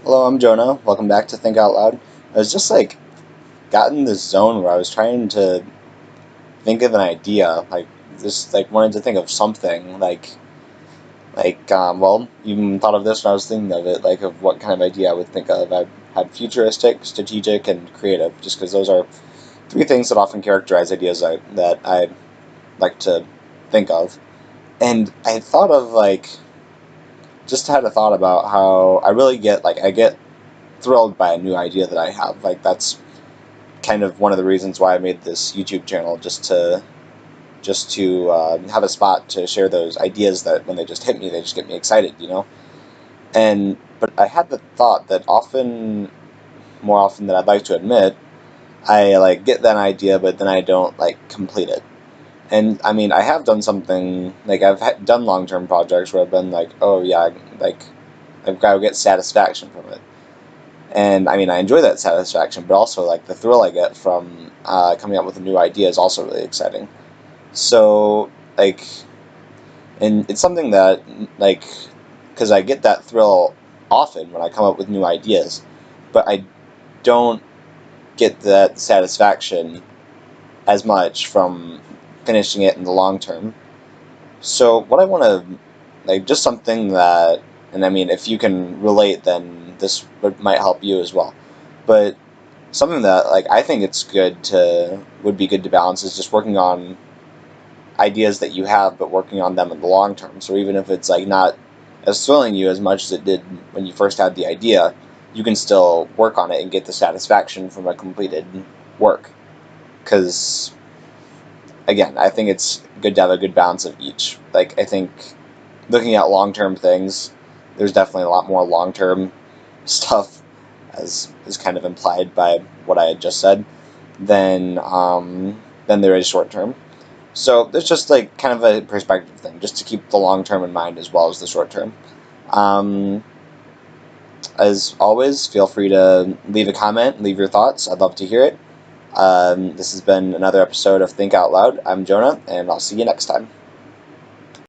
Hello, I'm Jonah. Welcome back to Think Out Loud. I was just got in this zone where I was trying to think of an idea, wanted to think of something, well, even thought of this when I was thinking of it, of what kind of idea I would think of. I had futuristic, strategic, and creative, just because those are three things that often characterize ideas that I like to think of. And I thought of just had a thought about how I really I get thrilled by a new idea that I have. That's kind of one of the reasons why I made this YouTube channel, just to have a spot to share those ideas that when they just hit me, they just get me excited. And but I had the thought that more often than I'd like to admit, I get that idea, but then I don't complete it. And I mean, I have done something done long-term projects where I've been oh yeah, I've got to get satisfaction from it. And I mean, I enjoy that satisfaction, but also the thrill I get from coming up with a new idea is also really exciting. So like, and it's something that because I get that thrill often when I come up with new ideas, but I don't get that satisfaction as much from finishing it in the long term. So what I want to just something that, and I mean, if you can relate, then this might help you as well. But something that I think would be good to balance is just working on ideas that you have, but working on them in the long term. So even if it's not as thrilling you as much as it did when you first had the idea, you can still work on it and get the satisfaction from a completed work. Because again, I think it's good to have a good balance of each. I think looking at long-term things, there's definitely a lot more long-term stuff, as is kind of implied by what I had just said, than there is short-term. So there's just kind of a perspective thing, just to keep the long-term in mind as well as the short-term. Um, as always, feel free to leave a comment, leave your thoughts. I'd love to hear it. This has been another episode of Think Out Loud. I'm Jonah, and I'll see you next time.